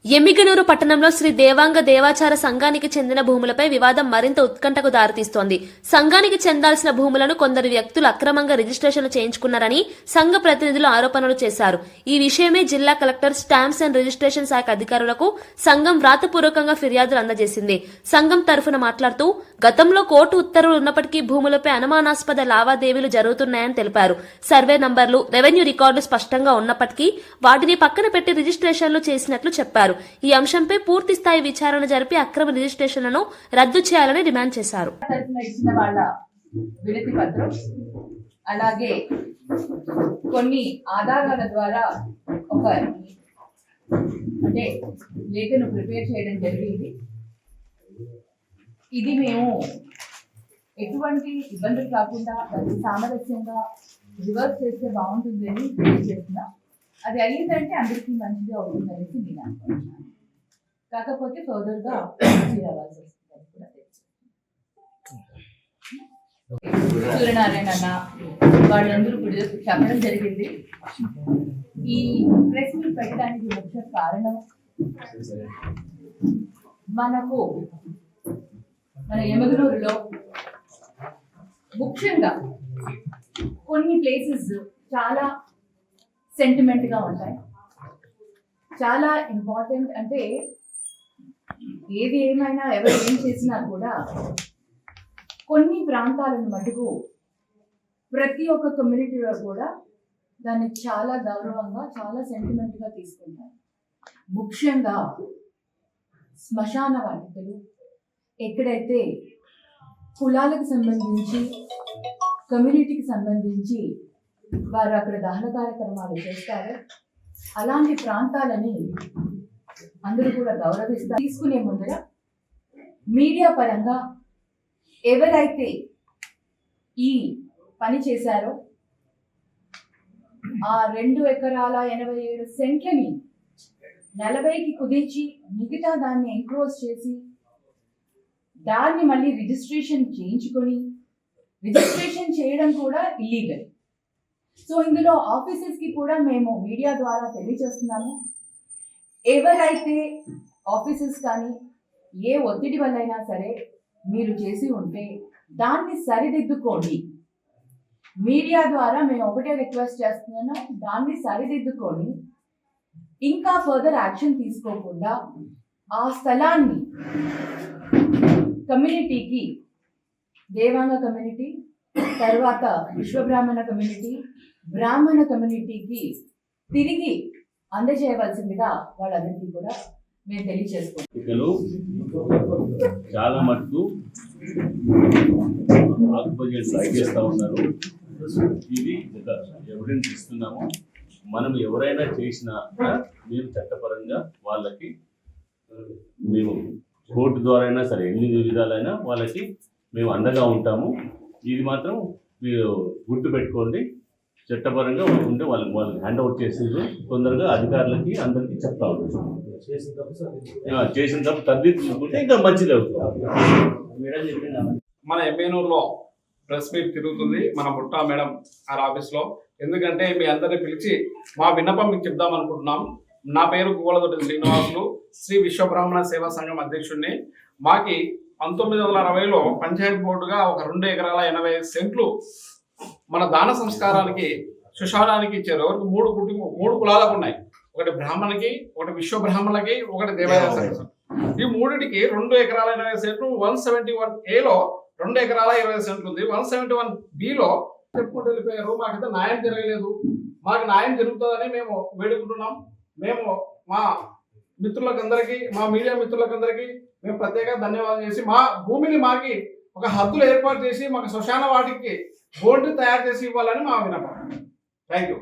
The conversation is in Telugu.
ఎమ్మిగనూరు పట్టణంలో శ్రీ దేవాంగ దేవాచార సంఘానికి చెందిన భూములపై వివాదం మరింత ఉత్కంఠకు దారితీస్తోంది. సంఘానికి చెందాల్సిన భూములను కొందరు వ్యక్తులు అక్రమంగా రిజిస్ట్రేషన్లు చేయించుకున్నారని సంఘ ప్రతినిధులు ఆరోపణలు చేశారు. ఈ విషయమే జిల్లా కలెక్టర్ స్టాంప్స్ అండ్ రిజిస్ట్రేషన్ శాఖ అధికారులకు సంఘం వ్రాతపూర్వకంగా ఫిర్యాదులు అందజేసింది. సంఘం తరఫున మాట్లాడుతూ గతంలో కోర్టు ఉత్తర్వులు ఉన్నప్పటికీ భూములపై అనుమానాస్పద లావాదేవీలు జరుగుతున్నాయని తెలిపారు. సర్వే నంబర్లు, రెవెన్యూ రికార్డులు స్పష్టంగా ఉన్నప్పటికీ వాటిని పక్కన పెట్టి రిజిస్ట్రేషన్లు చేసినట్లు చెప్పారు. ఈ అంశంపై పూర్తి స్థాయి విచారణ జరిపి అక్రమ రిజిస్ట్రేషన్లను రద్దు చేయాలని డిమాండ్ చేశారు. అలాగే కొన్ని ఆధారాల ద్వారా ఒక లేఖను ప్రిపేర్ చేయడం జరిగింది. ఇది మేము ఎటువంటి ఇబ్బందులు కాకుండా సామరస్యంగా రివర్స్ చేస్తే బాగుంటుంది అని తెలియజేస్తున్నా. అది అయ్యిందంటే అందరికీ మంచిగా అవుతుందనేసి నేను అనుకుంటున్నాను. కాకపోతే సోదరుగా రావాల్సి వస్తుందని కూడా తెలుసు. సూర్యనారాయణ అన్న వాళ్ళందరూ కూడా చెప్పడం జరిగింది. ఈ ప్రెస్ మీట్ పెట్టడానికి ముఖ్య కారణం మన ఎమ్మిగనూరులో ముఖ్యంగా కొన్ని ప్లేసెస్ చాలా సెంటిమెంట్ గా ఉంటాయి. చాలా ఇంపార్టెంట్. అంటే ఏది ఏమైనా ఎవరు ఏం చేసినా కూడా కొన్ని ప్రాంతాలను మటుకు ప్రతి ఒక్క కమ్యూనిటీలో కూడా దాన్ని చాలా గౌరవంగా, చాలా సెంటిమెంట్ గా తీసుకుంటారు. ముఖ్యంగా శ్మశాన వాటికలు ఎక్కడైతే కులాలకు సంబంధించి, కమ్యూనిటీకి సంబంధించి వారు అక్కడ దహన కార్యక్రమాలు చేస్తారు. అలాంటి ప్రాంతాలని అందరూ కూడా గౌరవిస్తారు. తీసుకునే ముందర మీడియా పరంగా ఎవరైతే ఈ పని చేశారో ఆ 2 ఎకరాల 87 సెంట్లని 40కి కుదించి మిగతా దాన్ని ఎంక్రోచ్ చేసి దాన్ని మళ్ళీ రిజిస్ట్రేషన్ చేయించుకొని, రిజిస్ట్రేషన్ చేయడం కూడా ఇల్లీగల్. సో ఇందులో ఆఫీసెస్ కి కూడా మేము మీడియా ద్వారా తెలియజేస్తున్నాము. ఎవరైతే ఆఫీసెస్ కానీ ఏ ఒత్తిడి వల్లైనా సరే మీరు చేసి ఉంటే దాన్ని సరిదిద్దుకోండి. మీడియా ద్వారా మేము ఒకటే రిక్వెస్ట్ చేస్తున్నాను, దాన్ని సరిదిద్దుకొని ఇంకా ఫర్దర్ యాక్షన్ తీసుకోకుండా ఆ స్థలాన్ని కమ్యూనిటీకి, దేవాంగ కమ్యూనిటీ, తర్వాత విశ్వబ్రాహ్మణ కమ్యూనిటీ, బ్రాహ్మణ కమ్యూనిటీకి తిరిగి అందజేయవలసిందిగా వాళ్ళందరికీ కూడా మేము తెలియజేసుకుంటాం. చాలా మటుకు చేస్తా ఉన్నారు. ఇది ఒక ఎవిడెన్స్ ఇస్తున్నాము. మనం ఎవరైనా చేసినా మేము చట్టపరంగా వాళ్ళకి మేము కోర్టు ద్వారా అయినా సరే ఎన్ని విధాలైనా వాళ్ళకి మేము అండగా ఉంటాము. ఇది మాత్రం మీరు గుర్తు పెట్టుకోండి. చట్టపరంగా ఉంటే వాళ్ళకి హ్యాండ్ అవుట్ చేసేది తొందరగా అధికారులకి అందరికీ చెప్తా ఉంటాం. చేసిన తప్పు తగ్గించుకుంటే ఇంకా మంచిది అవుతుంది. మన ఎమ్మెనూరులో ప్రెస్ మీట్ తిరుగుతుంది మన బుట్టా మేడం గారి ఆఫీస్లో. ఎందుకంటే మీ అందరిని పిలిచి మా విన్నపం మీకు చెప్దాం అనుకుంటున్నాం. నా పేరు గోలదొడ్డి శ్రీనివాసులు, శ్రీ విశ్వబ్రాహ్మణ సేవా సంఘం అధ్యక్షుడిని. మాకి 1960లో పంచాయతీ బోర్డుగా ఒక 2 ఎకరాల 85 సెంట్లు మన దాన సంస్కారానికి, శ్మశానానికి ఇచ్చారు. ఎవరికి 3 కులాలకు ఉన్నాయి. ఒకటి బ్రాహ్మణులకి, ఒకటి విశ్వబ్రాహ్మణులకి, ఒకటి దేవాదాయ సంఘం. ఈ మూడిటికి 2 ఎకరాల 80 సెంట్లు 171A లో 2 ఎకరాల 20 సెంట్లు ఉంది. 171Bలో చెప్పుకుంటూ వెళ్ళిపోయారు. మాకైతే న్యాయం జరగలేదు. మాకు న్యాయం జరుగుతుందని మేము వేడుకుంటున్నాం. మేము మా మిత్రులకందరికీ, మా మీడియా మిత్రులకందరికీ మేము ప్రత్యేక ధన్యవాదాలు చేసి మా భూమిని మాకి ఒక హద్దులు ఏర్పాటు చేసి మాకు శ్మశాన వాటికి బోర్డు తయారు చేసి ఇవ్వాలని మా విన్నపం. Thank you.